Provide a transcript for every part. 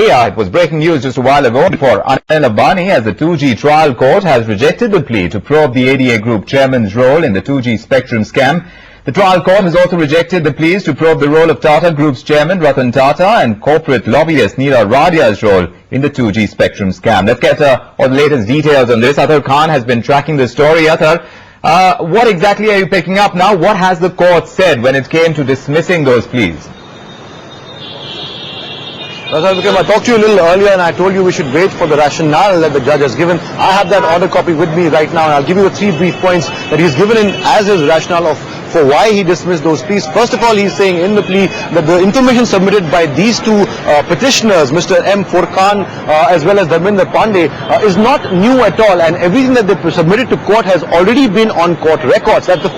It was breaking news just a while ago for Ambani as the 2G trial court has rejected the plea to probe the ADA Group chairman's role in the 2G spectrum scam. The trial court has also rejected the pleas to probe the role of Tata Group's chairman Ratan Tata and corporate lobbyist Nira Radia's role in the 2G spectrum scam. Let's get all the latest details on this. Athar Khan has been tracking the story. Athar, what exactly are you picking up now? What has the court said when it came to dismissing those pleas? I talked to you a little earlier and I told you we should wait for the rationale that the judge has given. I have that order copy with me right now and I'll give you the 3 brief points that he's given in as his rationale for why he dismissed those pleas. First of all, he's saying in the plea that the information submitted by these 2 petitioners, Mr. M. Furqan as well as Dharmendra Pandey, is not new at all, and everything that they submitted to court has already been on court records. That's the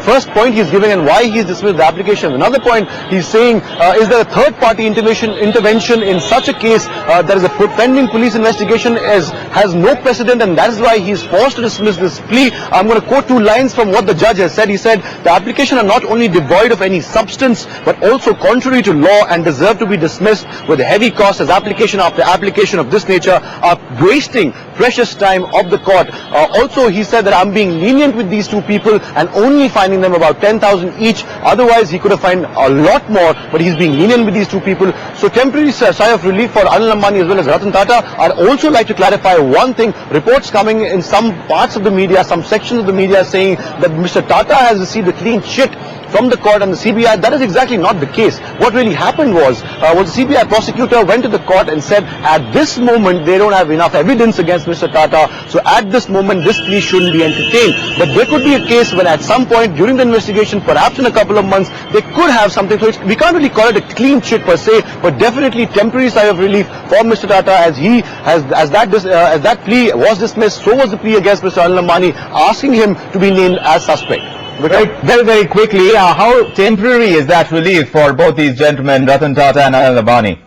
first point he's giving and why he's dismissed the application. Another point he's saying is that a third-party intervention in such a case that is a pending police investigation has no precedent, and that is why he's forced to dismiss this plea. I'm going to quote 2 lines from what the judge has said. He said, "The application are not only devoid of any substance but also contrary to law and deserve to be dismissed with heavy costs as application after application of this nature are wasting precious time of the court." Also, he said that I'm being lenient with these 2 people and only finding them about 10,000 each. Otherwise, he could have fined a lot more, but he's being lenient with these 2 people. So temporary sigh of relief for Ambani as well as Ratan Tata. I'd also like to clarify one thing. Reports coming in some parts of the media, some sections of the media saying that Mr. Tata has received a clean chit from the court and the CBI. That is exactly not the case. What really happened was the CBI prosecutor went to the court and said at this moment they don't have enough evidence against Mr. Tata, so at this moment this plea shouldn't be entertained. But there could be a case when at some point during the investigation, perhaps in a couple of months, they could have something. So we can't really call it a clean chit per se, but definitely temporary sigh of relief for Mr. Tata as that plea was dismissed. So was the plea against Mr. Ambani, asking him to be named as suspect. Very quickly, how temporary is that relief for both these gentlemen, Ratan Tata and Ambani?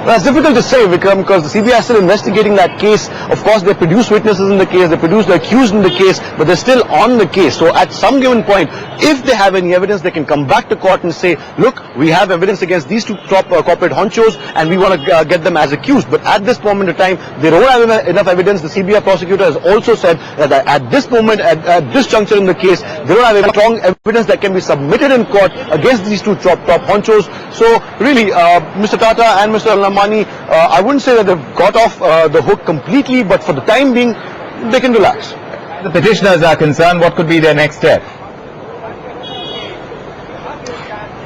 Well, it's difficult to say, Vikram, because the CBI is still investigating that case. Of course, they produce witnesses in the case, they produce the accused in the case, but they're still on the case. So at some given point, if they have any evidence, they can come back to court and say, look, we have evidence against these 2 top corporate honchos and we want to get them as accused. But at this moment in time, they don't have enough evidence. The CBI prosecutor has also said that at this moment, at this juncture in the case, they don't have any strong evidence that can be submitted in court against these 2 top honchos. So really, Mr. Tata and Mr. Ambani, I wouldn't say that they've got off the hook completely, but for the time being, they can relax. The petitioners are concerned, what could be their next step?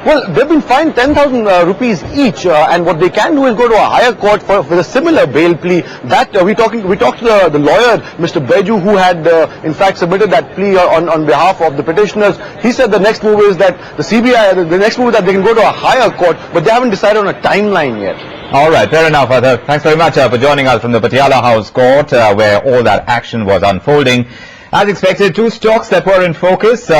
Well, they've been fined 10,000 rupees each, and what they can do is go to a higher court for a similar bail plea. That we talked to the lawyer, Mr. Beju, who had in fact submitted that plea on behalf of the petitioners. He said the next move is that the CBI, the next move is that they can go to a higher court, but they haven't decided on a timeline yet. All right, fair enough, Athar. Thanks very much for joining us from the Patiala House Court, where all that action was unfolding. As expected, 2 stocks that were in focus.